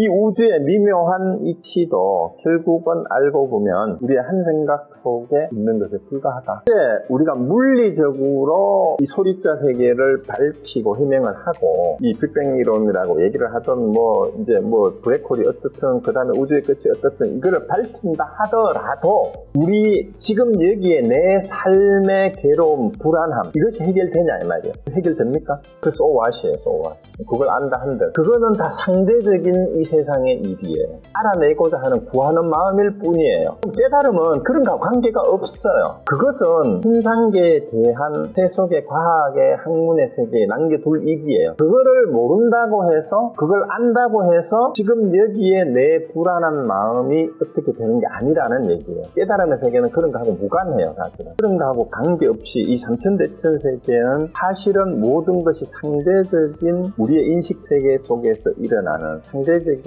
이 우주의 미묘한 이치도 결국은 알고 보면 우리의 한 생각 속에 있는 것에 불과하다. 이제 우리가 물리적으로 이 소리자 세계를 밝히고 해명을 하고 이 빅뱅 이론이라고 얘기를 하던 이제 블랙홀이 어떻든 그 다음에 우주의 끝이 어떻든 이거를 밝힌다 하더라도 우리 지금 여기에 내 삶의 괴로움, 불안함 이것이 해결되냐 이 말이에요. 해결됩니까? 그 so what이에요. so what. 그걸 안다 한들 그거는 다 상대적인 이 세상의 일이에요. 알아내고자 하는 구하는 마음일 뿐이에요. 깨달음은 그런 것과 관계가 없어요. 그것은 현상계에 대한 세속의 과학의 학문의 세계에 남겨둘 일이에요. 그거를 모른다고 해서 그걸 안다고 해서 지금 여기에 내 불안한 마음이 어떻게 되는 게 아니라는 얘기예요. 깨달음의 세계는 그런 거하고 무관해요. 사실은 그런 거하고 관계없이 이 삼천대천 세계는 사실은 모든 것이 상대적인 우리의 인식 세계 속에서 일어나는 상대적인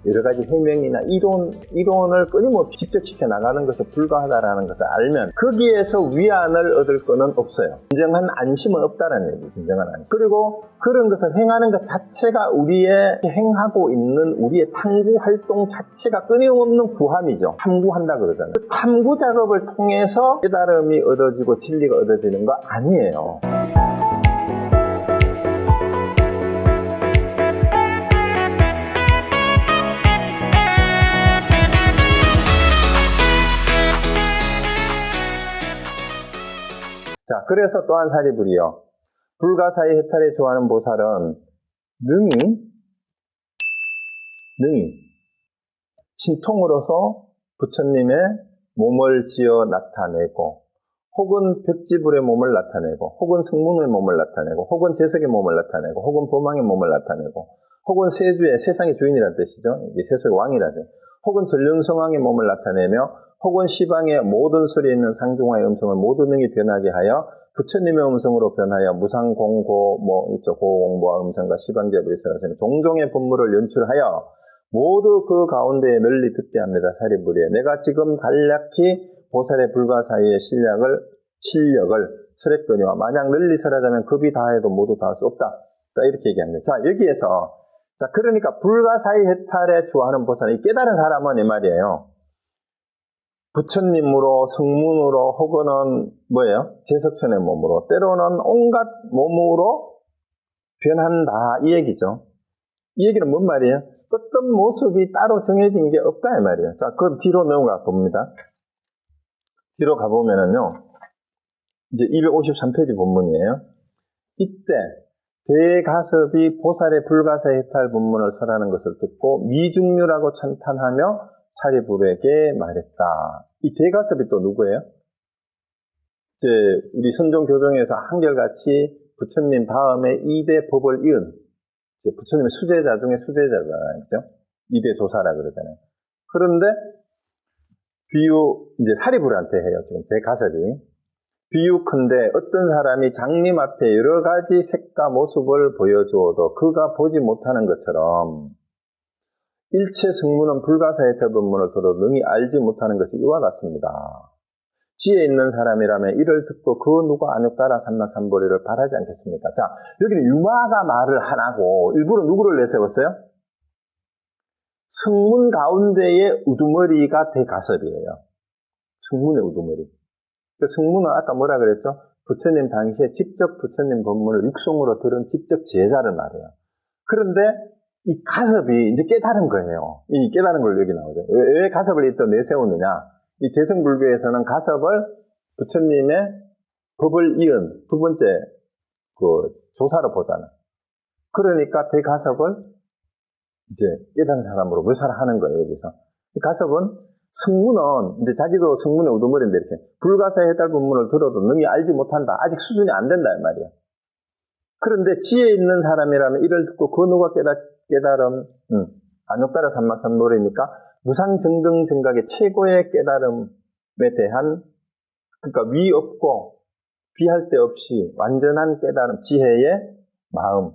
여러 가지 해명이나 이론을 끊임없이 집적시켜 나가는 것에 불과하다는 것을 알면 거기에서 위안을 얻을 거는 없어요. 진정한 안심은 없다는 얘기. 진정한 안심. 그리고 그런 것을 행하는 것 자체가 우리의 행하고 있는 우리의 탐구 활동 자체가 끊임없는 구함이죠. 탐구한다 그러잖아요. 그 탐구 작업을 통해서 깨달음이 얻어지고 진리가 얻어지는 거 아니에요. 자, 그래서 또한 사리불이요. 불가사의 해탈에 좋아하는 보살은 능히 신통으로서 부처님의 몸을 지어 나타내고 혹은 백지불의 몸을 나타내고 혹은 승문의 몸을 나타내고 혹은 재석의 몸을 나타내고 혹은 범왕의 몸을 나타내고 혹은 세주의 세상의 주인이라는 뜻이죠. 이게 세속의 왕이라죠. 혹은 전륜성왕의 몸을 나타내며 혹은 시방의 모든 소리에 있는 상중하의 음성을 모두 능히 변하게 하여 부처님의 음성으로 변하여 무상공고 이쪽 고공보와 음성과 시방제불이 서라서는 종종의 법물을 연출하여 모두 그 가운데에 널리 듣게 합니다. 사리불이에 내가 지금 간략히 보살의 불가사의의 실력을 설했거니와 만약 널리 설하자면 급이 다해도 모두 다 할 수 없다. 자, 이렇게 얘기합니다. 자, 여기에서 그러니까 불가사의 해탈에 좋아하는 보살이 깨달은 사람은 이 말이에요. 부처님으로 성문으로 혹은 제석천의 몸으로 때로는 온갖 몸으로 변한다 이 얘기죠. 이 얘기는 뭔 말이에요? 어떤 모습이 따로 정해진 게 없다 이 말이에요. 자, 그럼 뒤로 넘어가 봅니다. 뒤로 가보면은요, 이제 253페이지 본문이에요. 이때 대가섭이 보살의 불가사의 해탈 본문을 설하는 것을 듣고 미중류라고 찬탄하며 사리불에게 말했다. 이 대가섭이 또 누구예요? 이제 우리 선종 교정에서 한결같이 부처님 다음에 2대 법을 이은 부처님의 수제자 중에 수제자잖아요. 그죠? 2대 조사라 그러잖아요. 그런데 이제 사리불한테 해요. 지금 대가섭이. 비유컨대 어떤 사람이 장님 앞에 여러 가지 색과 모습을 보여주어도 그가 보지 못하는 것처럼 일체 성문은 불가사의 해탈 법문을 들어도 능히 알지 못하는 것이 이와 같습니다. 지혜 있는 사람이라면 이를 듣고 그 누가 안욕따라 삼막삼보리를 바라지 않겠습니까? 자, 여기는 유마가 말을 안 하고 일부러 누구를 내세웠어요? 성문 가운데의 우두머리가 대가섭이에요. 성문의 우두머리. 그 성문은 아까 뭐라 그랬죠? 부처님 당시에 직접 부처님 법문을 육성으로 들은 직접 제자를 말해요. 그런데 이 가섭이 이제 깨달은 거예요. 이 깨달은 걸 여기 나오죠. 왜 가섭을 또 내세우느냐? 이 대승불교에서는 가섭을 부처님의 법을 이은 두 번째 조사로 보잖아. 그러니까 대가섭을 이제 깨달은 사람으로 묘사를 하는 거예요, 여기서. 이 가섭은 성문은 이제 자기도 성문의 우두머리인데 이렇게 불가사의 해탈 법문을 들어도 능히 알지 못한다. 아직 수준이 안 된다 이 말이야. 그런데 지혜 있는 사람이라면 이를 듣고 그 누가 깨달음 안욕따라 삼막삼보리니까 무상정등정각의 최고의 깨달음에 대한 그러니까 위 없고 비할 데 없이 완전한 깨달음 지혜의 마음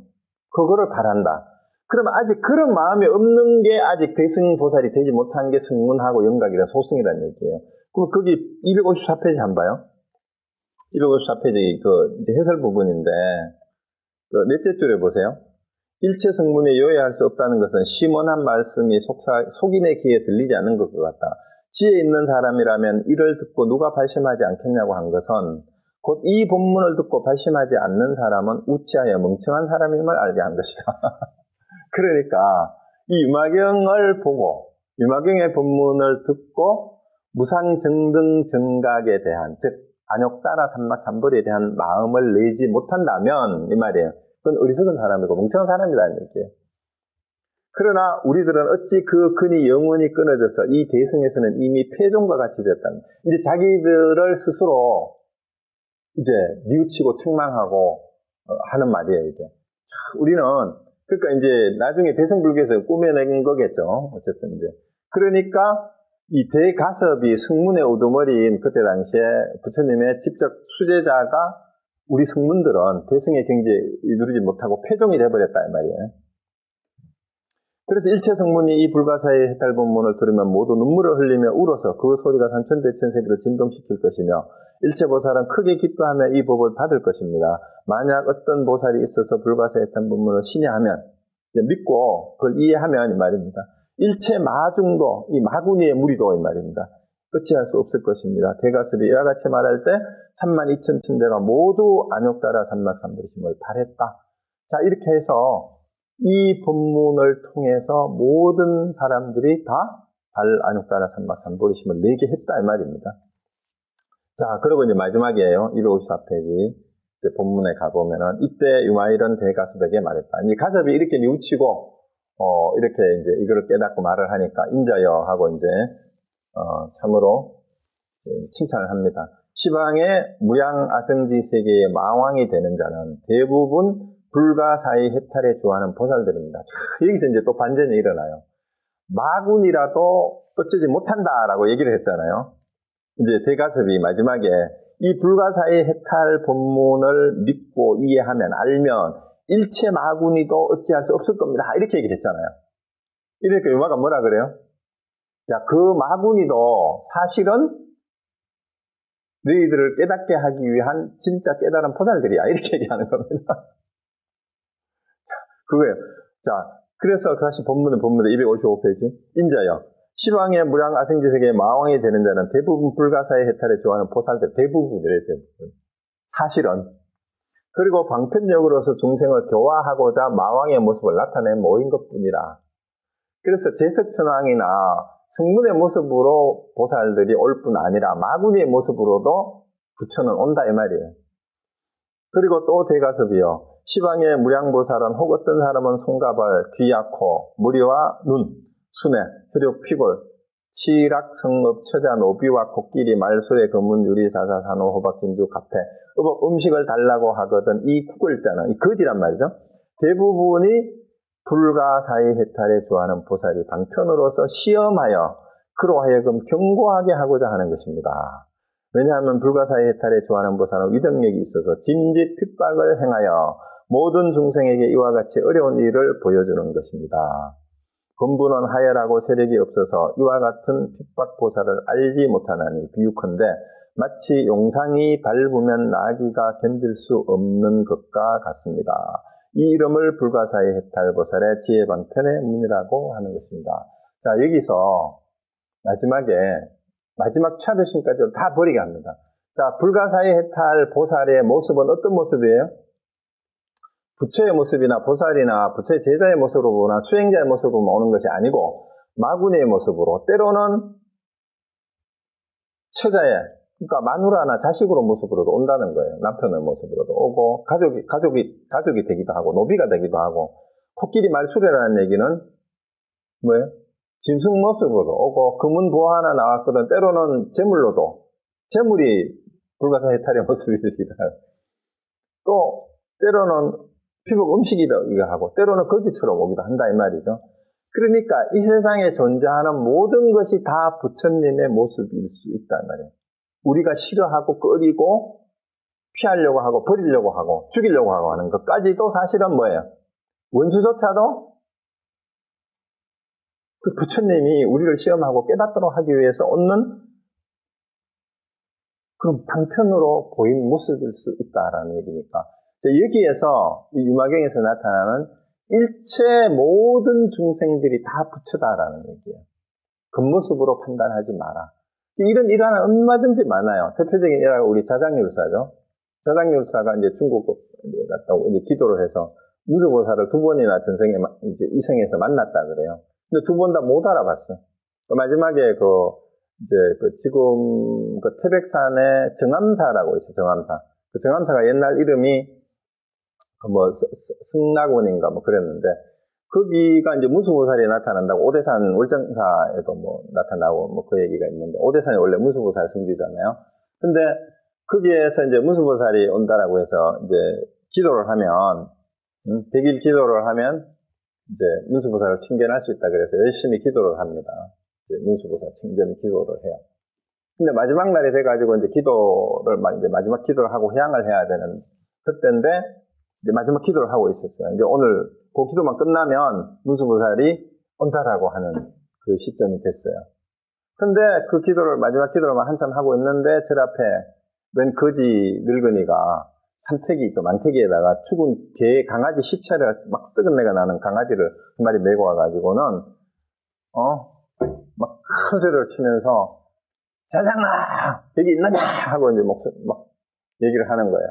그거를 바란다. 그러면 아직 그런 마음이 없는 게 아직 대승보살이 되지 못한 게 성문하고 영각이라 소승이라는 얘기예요. 그럼 거기 254페이지 한번 봐요. 254페이지 이제 해설 부분인데 넷째 줄에 보세요. 일체 성문에 요해할 수 없다는 것은 시원한 말씀이 속인의 귀에 들리지 않는 것 같다. 지혜 있는 사람이라면 이를 듣고 누가 발심하지 않겠냐고 한 것은 곧 이 본문을 듣고 발심하지 않는 사람은 우치하여 멍청한 사람임을 알게 한 것이다. 그러니까 이 유마경을 보고 유마경의 본문을 듣고 무상정등 정각에 대한, 즉 안욕따라 삼막삼벌에 대한 마음을 내지 못한다면 이 말이에요. 그건 어리석은 사람이고 멍청한 사람이라는 얘기예요. 그러나 우리들은 어찌 그 근이 영원히 끊어져서 이 대승에서는 이미 패종과 같이 됐다는, 이제 자기들을 스스로 이제 뉘우치고 책망하고 하는 말이에요, 이게. 우리는, 그러니까 이제 나중에 대승불교에서 꾸며낸 거겠죠. 어쨌든 이제. 그러니까 이 대가섭이 성문의 우두머리인 그때 당시에 부처님의 직접 수제자가 우리 성문들은 대승의 경지에 이르지 못하고 패종이 돼버렸다, 이 말이에요. 그래서 일체 성문이 이 불가사의 해탈 본문을 들으면 모두 눈물을 흘리며 울어서 그 소리가 산천대천 세계를 진동시킬 것이며 일체 보살은 크게 기뻐하며 이 법을 받을 것입니다. 만약 어떤 보살이 있어서 불가사의 해탈 본문을 신뢰하면, 믿고 그걸 이해하면 이 말입니다. 일체 마중도, 이 마구니의 무리도 이 말입니다. 어찌할 수 없을 것입니다. 대가섭이 이와 같이 말할 때 32,000 천대가 모두 안욕따라 삼막삼벌심을 발했다. 자, 이렇게 해서 이 본문을 통해서 모든 사람들이 다 안욕따라 삼막삼벌심을 내게 했다 이 말입니다. 자, 그리고 이제 마지막이에요. 254페이지 본문에 가보면은 이때 유마일은 대가섭에게 말했다. 이 가섭이 이렇게 뉘우치고 이렇게 이제 이거를 깨닫고 말을 하니까 인자여 하고 이제 참으로 칭찬을 합니다. 시방의 무량아성지 세계의 마왕이 되는 자는 대부분 불가사의 해탈에 좋아하는 보살들입니다. 여기서 이제 또 반전이 일어나요. 마군이라도 어쩌지 못한다라고 얘기를 했잖아요. 이제 대가섭이 마지막에 이 불가사의 해탈 본문을 믿고 이해하면, 알면 일체 마군이도 어찌할 수 없을 겁니다. 이렇게 얘기를 했잖아요. 이러니까 유마가 뭐라 그래요? 자, 그 마군이도 사실은 너희들을 깨닫게 하기 위한 진짜 깨달은 보살들이야. 이렇게 얘기하는 겁니다. 그거예요. 자, 그래서 다시 본문의 255페이지. 인자여, 시방의 무량아생지세계의 마왕이 되는 자는 대부분 불가사의 해탈에 좋아하는 보살들, 대부분이래요, 대부분. 사실은. 그리고 방편력으로서 중생을 교화하고자 마왕의 모습을 나타낸 모인 것 뿐이라. 그래서 제석천왕이나 성문의 모습으로 보살들이 올 뿐 아니라 마구니의 모습으로도 부처는 온다 이 말이에요. 그리고 또 대가섭이요. 시방의 무량보살은 혹 어떤 사람은 손과 귀, 코, 무리와 눈, 순회, 혈육, 피골, 치락, 성읍, 처자, 노비와 코끼리, 말소래, 검은, 유리, 사사, 산호, 호박, 진주, 가패, 음식을 달라고 하거든 이 구글자는 이 거지란 말이죠. 대부분이 불가사의 해탈에 좋아하는 보살이 방편으로서 시험하여 그로 하여금 경고하게 하고자 하는 것입니다. 왜냐하면 불가사의 해탈에 좋아하는 보살은 위덕력이 있어서 진짓 핍박을 행하여 모든 중생에게 이와 같이 어려운 일을 보여주는 것입니다. 본부는 하열하고 세력이 없어서 이와 같은 핍박 보살을 알지 못하나니 비유컨대 마치 용상이 밟으면 나귀가 견딜 수 없는 것과 같습니다. 이 이름을 불가사의 해탈 보살의 지혜 방편의 문이라고 하는 것입니다. 자, 여기서 마지막 차별심까지 다 버리게 합니다. 자, 불가사의 해탈 보살의 모습은 어떤 모습이에요? 부처의 모습이나 보살이나 부처의 제자의 모습으로 보거나 수행자의 모습으로 오는 것이 아니고 마구니의 모습으로, 때로는 처자의, 그러니까 마누라나 자식으로 모습으로도 온다는 거예요. 남편의 모습으로도 오고 가족이 되기도 하고 노비가 되기도 하고, 코끼리 말수레라는 얘기는 뭐예요? 짐승 모습으로 오고, 금은 보화 하나 나왔거든. 때로는 재물이 불가사 해탈의 모습이기도 하고, 또 때로는 피복 음식이기도 하고, 때로는 거지처럼 오기도 한다 이 말이죠. 그러니까 이 세상에 존재하는 모든 것이 다 부처님의 모습일 수 있다 이 말이에요. 우리가 싫어하고 꺼리고 피하려고 하고 버리려고 하고 죽이려고 하고 하는 것까지도 사실은 뭐예요? 원수조차도 그 부처님이 우리를 시험하고 깨닫도록 하기 위해서 얻는 그런 방편으로 보인 모습일 수 있다라는 얘기니까, 여기에서 이 유마경에서 나타나는 일체 모든 중생들이 다 부처다라는 얘기예요. 겉모습으로 판단하지 마라. 이런 일화는 얼마든지 많아요. 대표적인 일화가 우리 자장율사죠. 자장율사가 이제 중국 갔다고 이제 기도를 해서 무수보살을 두 번이나 전생에 이제 이생에서 만났다 그래요. 근데 두 번 다 못 알아봤어요. 마지막에 지금 태백산에 정암사라고 있어요. 정암사. 그 정암사가 옛날 이름이 승낙원인가 그랬는데, 거기가 이제 무수보살이 나타난다고 오대산 월정사에도 나타나고 그 얘기가 있는데, 오대산이 원래 무수보살 성지잖아요. 근데 거기에서 이제 무수보살이 온다라고 해서 이제 기도를 하면, 100일 기도를 하면 이제 무수보살을 칭견할 수 있다 그래서 열심히 기도를 합니다. 이제 무수보살 칭견 기도를 해요. 근데 마지막 날이 돼가지고 이제 이제 마지막 기도를 하고 회향을 해야 되는 그때인데, 이제 마지막 기도를 하고 있었어요. 이제 오늘 그 기도만 끝나면 무수보살이 온다라고 하는 그 시점이 됐어요. 근데 그 마지막 기도를 한참 하고 있는데, 저 앞에 웬 거지 늙은이가 삼태기 있죠. 망태기에다가 죽은 강아지 시체를 막 썩은 내가 나는 강아지를 한 마리 메고 와가지고는, 막 큰 소리를 치면서, 자장아! 여기 있느냐! 하고 이제 막 얘기를 하는 거예요.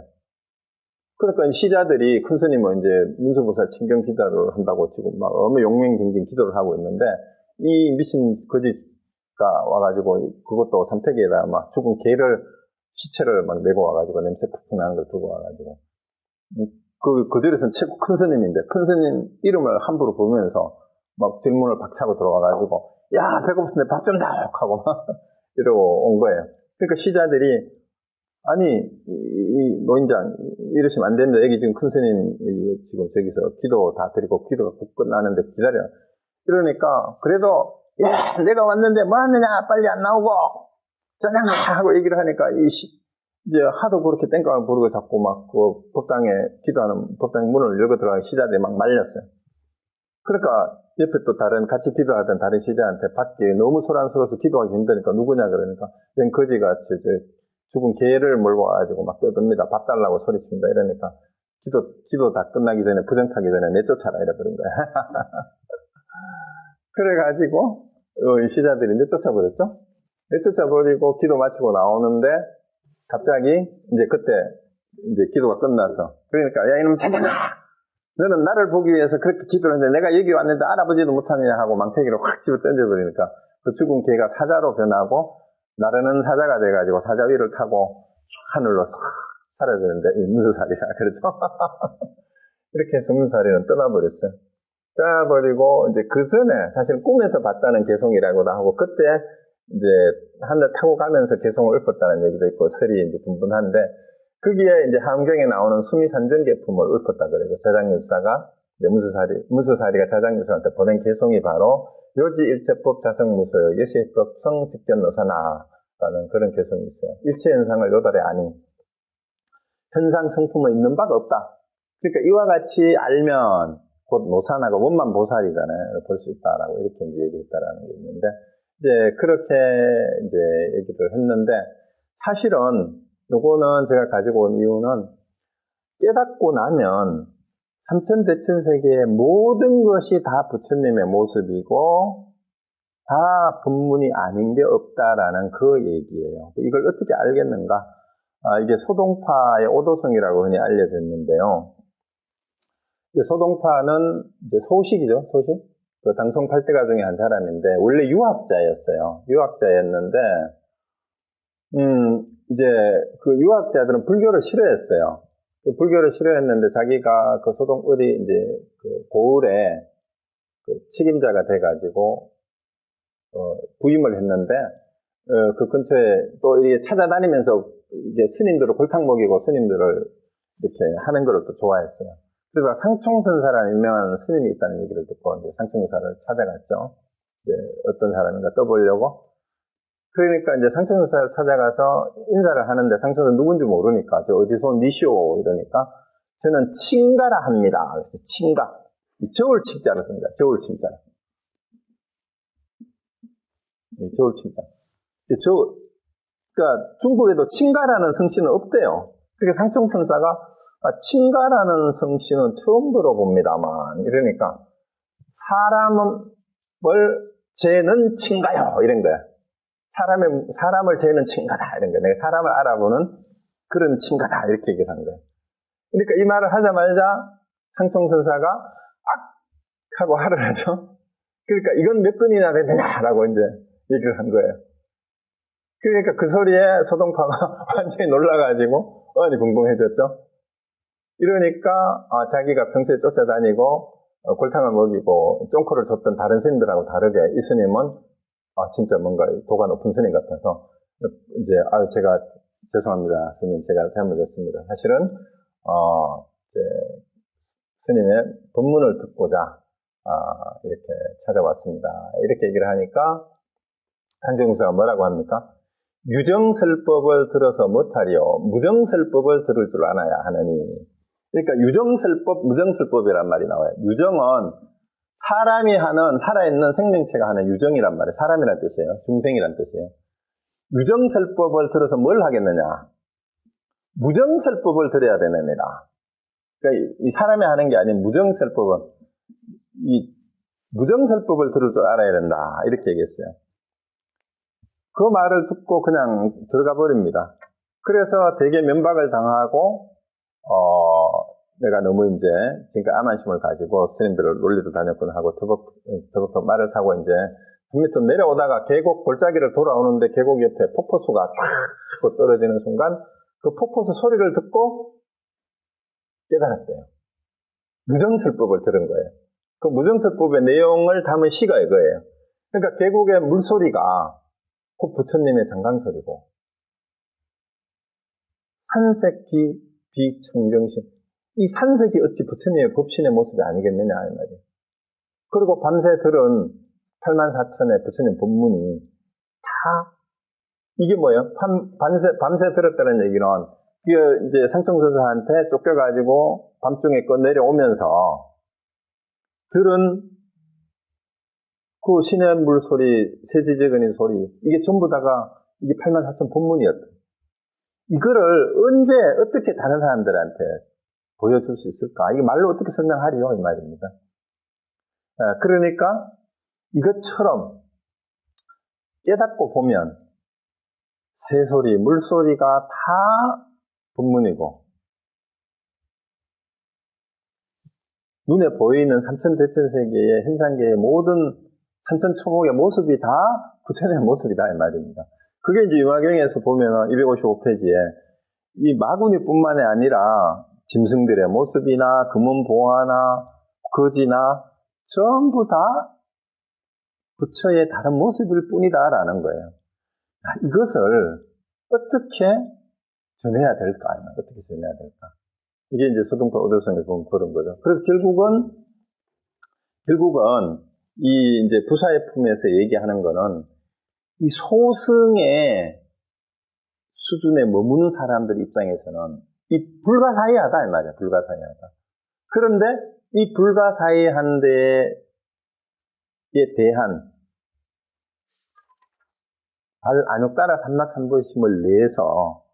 그러니까 시자들이 큰 스님은 이제 문수보살 친경 기도를 한다고 지금 막 용맹정진 기도를 하고 있는데, 이 미친 거지가 와가지고 그것도 삼태기에다 막 죽은 개를 시체를 막 메고 와가지고 냄새 푹푹 나는 걸 들고 와가지고, 그 자리에서는 최고 큰 스님인데 큰 스님 이름을 함부로 부르면서 막 질문을 박차고 들어와가지고, 야 배고픈데 밥 좀 줘! 하고 막 이러고 온 거예요. 그러니까 시자들이, 아니 이 노인장 이러시면 안 됩니다. 여기 지금 큰 스님 지금 저기서 기도 다 드리고 기도가 곧 끝나는데 기다려. 이러니까 그래도, 야 내가 왔는데 뭐 하느냐, 빨리 안 나오고 짜장면 하고 얘기를 하니까 이제 하도 그렇게 땡깡을 부르고 자꾸 막 그 법당에 기도하는 법당 문을 열고 들어가는 시자들이 막 말렸어요. 그러니까 옆에 또 같이 기도하던 다른 시자한테 밖에 너무 소란스러워서 기도하기 힘드니까 누구냐 그러니까, 웬 거지가 죽은 개를 몰고 와가지고 막 떠듭니다. 밥 달라고 소리칩니다. 이러니까 기도 다 끝나기 전에, 부정 타기 전에 내쫓아라 이래버린 거야. 그래가지고 이 시자들이 내쫓아버렸죠. 내쫓아버리고 기도 마치고 나오는데 갑자기 이제 그때 이제 기도가 끝나서, 그러니까 야 이놈 자장아, 너는 나를 보기 위해서 그렇게 기도를 했는데 내가 여기 왔는데 알아보지도 못하느냐 하고 망태기를 확 집어 던져버리니까 그 죽은 개가 사자로 변하고 나르는 사자가 돼가지고 사자 위를 타고 하늘로 싹 사라지는데, 이 문수살이라 그러죠. 이렇게 해서 문수살이는 떠나버렸어요. 떠나버리고 이제 그 전에 사실 꿈에서 봤다는 개송이라고도 하고, 그때 이제 하늘 타고 가면서 개송을 읊었다는 얘기도 있고 설이 이제 분분한데, 거기에 이제 하암경에 나오는 수미산전계품을 읊었다 그래서 자장율사가 이제 무수사리가 자장율사한테 보낸 개송이 바로 요지일체법 자성무소요 여시법 성직견노사나라는 그런 개송이 있어요. 일체현상을 요달에 아니 현상 성품은 있는 바가 없다. 그러니까 이와 같이 알면 곧 노사나가 원만보살이잖아요. 볼 수 있다라고 이렇게 이제 얘기했다라는 게 있는데, 이제 그렇게 이제 얘기를 했는데, 사실은 요거는 제가 가지고 온 이유는, 깨닫고 나면 삼천대천세계의 모든 것이 다 부처님의 모습이고 다 본문이 아닌 게 없다라는 그 얘기예요. 이걸 어떻게 알겠는가? 이게 소동파의 오도성이라고 흔히 알려져 있는데요. 이제 소동파는 이제 소식이죠, 소식. 그 당송 8대가 중에 한 사람인데 원래 유학자였어요. 유학자였는데 이제 그 유학자들은 불교를 싫어했어요. 그 불교를 싫어했는데 자기가 그 소동 어디 이제 그 고을에 그 책임자가 돼가지고 부임을 했는데 그 근처에 또 이게 찾아다니면서 이게 스님들을 골탕 먹이고 스님들을 이렇게 하는 걸 또 좋아했어요. 그래서 상총선사라는 유명한 스님이 있다는 얘기를 듣고 이제 상총선사를 찾아갔죠. 이제 어떤 사람인가 떠보려고. 그러니까 이제 상총선사를 찾아가서 인사를 하는데 상총선사 누군지 모르니까 저 어디서 온 니쇼 이러니까 저는 칭가라 합니다. 칭가. 저울 칭자를 씁니다. 저울 칭자. 저울 칭자. 그러니까 중국에도 칭가라는 성씨는 없대요. 그러니까 상총선사가 친가라는 성씨는 처음 들어봅니다만, 이러니까 사람을 재는 친가요, 이런 거야. 사람을 재는 친가다, 이런 거야. 내가 사람을 알아보는 그런 친가다, 이렇게 얘기를 한 거야. 그러니까 이 말을 하자마자 상총선사가 악! 하고 화를 하죠. 그러니까 이건 몇 건이나 되느냐라고 이제 얘기를 한 거예요. 그러니까 그 소리에 소동파가 완전히 놀라가지고 붕붕해졌죠. 이러니까 자기가 평소에 쫓아다니고 골탕을 먹이고 쫑코를 줬던 다른 스님들하고 다르게 이 스님은 진짜 뭔가 도가 높은 스님 같아서 이제 제가 죄송합니다, 스님, 제가 잘못했습니다. 사실은 이제 스님의 법문을 듣고자 이렇게 찾아왔습니다. 이렇게 얘기를 하니까 한정수가 뭐라고 합니까? 유정설법을 들어서 못하리요. 무정설법을 들을 줄 알아야 하느니. 그러니까 유정설법, 무정설법이란 말이 나와요. 유정은 사람이 하는, 살아있는 생명체가 하는 유정이란 말이에요. 사람이란 뜻이에요. 중생이란 뜻이에요. 유정설법을 들어서 뭘 하겠느냐? 무정설법을 들어야 되느니라. 그러니까 이 사람이 하는 게 아닌 무정설법은, 이 무정설법을 들을 줄 알아야 된다. 이렇게 얘기했어요. 그 말을 듣고 그냥 들어가 버립니다. 그래서 되게 면박을 당하고, 내가 너무 이제, 지금까 암안심을 가지고 스님들을 논리도 다녔구나 하고 터벅터벅 말을 타고 이제, 밑으로 내려오다가 계곡 골짜기를 돌아오는데 계곡 옆에 폭포수가 쫙 떨어지는 순간, 그 폭포수 소리를 듣고 깨달았대요. 무정설법을 들은 거예요. 그 무정설법의 내용을 담은 시가 이거예요. 그러니까 계곡의 물소리가 곧 부처님의 장강소리고, 산색기 비청정신, 이 산색이 어찌 부처님의 법신의 모습이 아니겠느냐 이 말이에요. 그리고 밤새 들은 84,000의 부처님 법문이 다 이게 뭐예요? 밤새 들었다는 얘기는 그 이제 상총선사한테 쫓겨가지고 밤중에 내려오면서 들은 그 신의 물소리, 세지저근의 소리, 이게 전부 다가 이게 84,000 법문이었다. 이거를 언제 어떻게 다른 사람들한테 보여줄 수 있을까? 이거 말로 어떻게 설명하리요? 이 말입니다. 그러니까 이것처럼 깨닫고 보면 새소리, 물소리가 다 법문이고 눈에 보이는 삼천대천세계의 현상계의 모든 산천초목의 모습이 다 부처님의 모습이다 이 말입니다. 그게 이제 유화경에서 보면 255페이지에 이 마구니뿐만이 아니라 짐승들의 모습이나 금은보화나 거지나 전부 다 부처의 다른 모습일 뿐이다라는 거예요. 이것을 어떻게 전해야 될까? 어떻게 전해야 될까? 이게 이제 소동파 오도성에서 보면 그런 거죠. 그래서 결국은 이 이제 부사의 품에서 얘기하는 거는 이 소승의 수준에 머무는 사람들 입장에서는 이 불가사의하다 이 말이야. 불가사의하다. 그런데 이 불가사의한 데에 대한 안욕 따라 삼막삼보심을 내서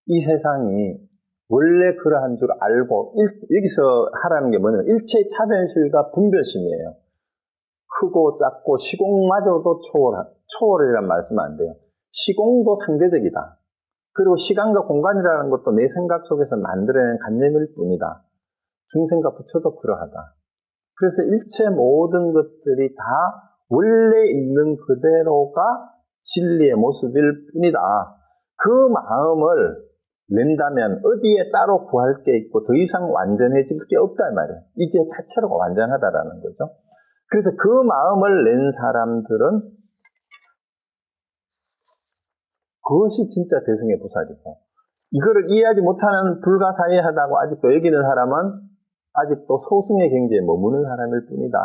이 세상이 원래 그러한 줄 알고 여기서 하라는 게 뭐냐면 일체의 차별실과 분별심이에요. 크고 작고 시공마저도 초월이란 말씀은 안 돼요. 시공도 상대적이다. 그리고 시간과 공간이라는 것도 내 생각 속에서 만들어낸 관념일 뿐이다. 중생과 부처도 그러하다. 그래서 일체 모든 것들이 다 원래 있는 그대로가 진리의 모습일 뿐이다. 그 마음을 낸다면 어디에 따로 구할 게 있고 더 이상 완전해질 게 없다 말이에요. 이게 자체로 완전하다라는 거죠. 그래서 그 마음을 낸 사람들은 그것이 진짜 대승의 보살이고, 이거를 이해하지 못하는 불가사의하다고 아직도 여기는 사람은 아직도 소승의 경지에 머무는 사람일 뿐이다.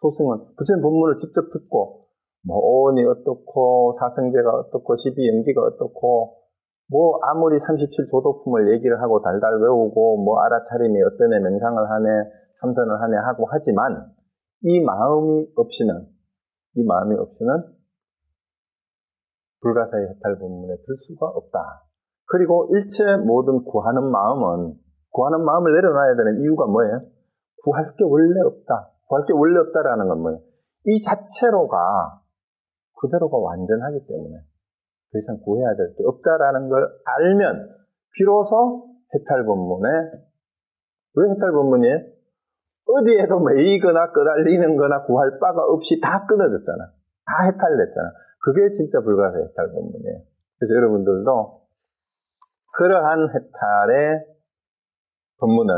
소승은 부처님 법문을 직접 듣고 오온이 어떻고 사성제가 어떻고 12연기가 어떻고 아무리 37조도품을 얘기를 하고 달달 외우고 알아차림이 어떤 애 명상을 하네 참선을 하네 하고 하지만 이 마음이 없이는 불가사의 해탈 법문에 들 수가 없다. 그리고 일체 모든 구하는 마음을 내려놔야 되는 이유가 뭐예요? 구할 게 원래 없다. 구할 게 원래 없다라는 건 뭐예요? 이 자체로가 그대로가 완전하기 때문에 더 이상 구해야 될 게 없다라는 걸 알면 비로소 해탈본문에, 왜 해탈본문이에요? 어디에도 매이거나 끄달리는 거나 구할 바가 없이 다 끊어졌잖아. 다 해탈됐잖아. 그게 진짜 불가사의 해탈본문이에요. 그래서 여러분들도 그러한 해탈의 본문을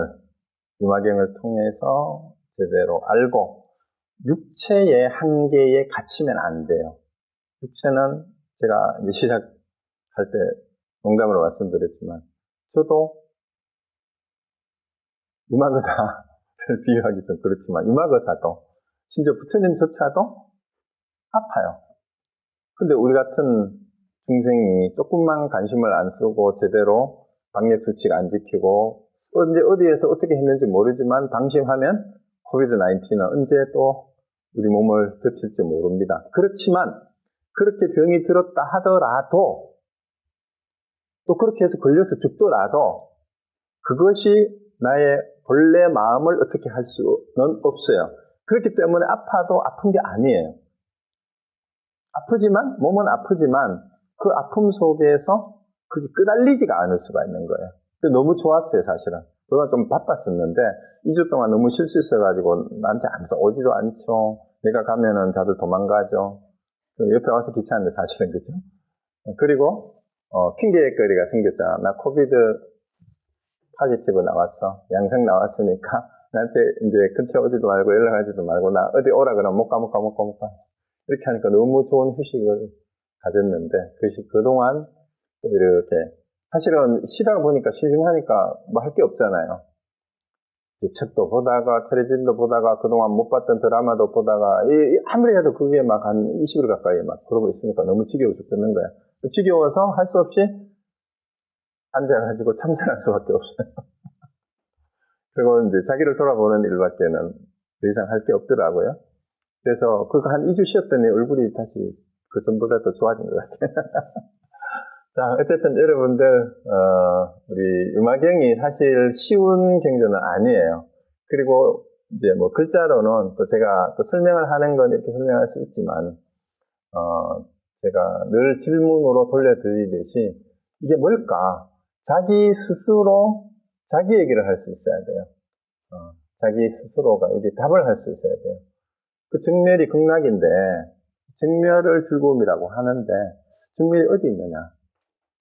유마경을 통해서 제대로 알고 육체의 한계에 갇히면 안 돼요. 육체는 제가 이제 시작할 때 농담으로 말씀드렸지만 저도 유마거사를 비유하기 좀 그렇지만 유마거사도 심지어 부처님조차도 아파요. 근데 우리 같은 중생이 조금만 관심을 안 쓰고 제대로 방역수칙 안 지키고 언제 어디에서 어떻게 했는지 모르지만 방심하면 코비드-19는 언제 또 우리 몸을 덮칠지 모릅니다. 그렇지만 그렇게 병이 들었다 하더라도 또 그렇게 해서 걸려서 죽더라도 그것이 나의 본래 마음을 어떻게 할 수는 없어요. 그렇기 때문에 아파도 아픈 게 아니에요. 아프지만 몸은 아프지만 그 아픔 속에서 그게 끄달리지가 않을 수가 있는 거예요. 너무 좋았어요, 사실은. 그동안 좀 바빴었는데 2주 동안 너무 실수했어가지고 나한테 아무도 오지도 않죠. 내가 가면은 다들 도망가죠. 옆에 와서 귀찮은데 사실은 그죠? 그리고 핑계거리가 생겼잖아. 나 코비드 포지티브 나왔어. 양성 나왔으니까 나한테 이제 근처에 오지도 말고 연락하지도 말고 나 어디 오라 그러면 못 가. 이렇게 하니까 너무 좋은 휴식을 가졌는데 그동안 또 이렇게 사실은 쉬다 보니까 심심하니까 뭐 할 게 없잖아요. 책도 보다가 텔레비전도 보다가 그동안 못 봤던 드라마도 보다가 아무리 해도 그게 막 한 20일 가까이 막 그러고 있으니까 너무 지겨워 죽겠는 거야. 지겨워서 할 수 없이 앉아가지고 참선할 수밖에 없어요. 그리고 이제 자기를 돌아보는 일밖에는 더 이상 할 게 없더라고요. 그래서 그거 한 2주 쉬었더니 얼굴이 다시 그 전보다 더 좋아진 것 같아요. 자, 어쨌든 여러분들, 우리 유마경이 사실 쉬운 경전은 아니에요. 그리고 이제 뭐 글자로는 또 제가 또 설명을 하는 건 이렇게 설명할 수 있지만, 제가 늘 질문으로 돌려드리듯이 이게 뭘까? 자기 스스로 자기 얘기를 할 수 있어야 돼요. 자기 스스로가 이게 답을 할 수 있어야 돼요. 그 정멸이 극락인데, 정멸을 즐거움이라고 하는데, 정멸이 어디 있느냐?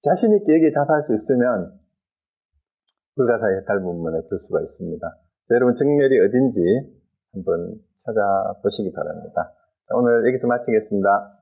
자신있게 여기에 답할 수 있으면 불가사의 해탈본문에 들 수가 있습니다. 자, 여러분 정멸이 어딘지 한번 찾아보시기 바랍니다. 자, 오늘 여기서 마치겠습니다.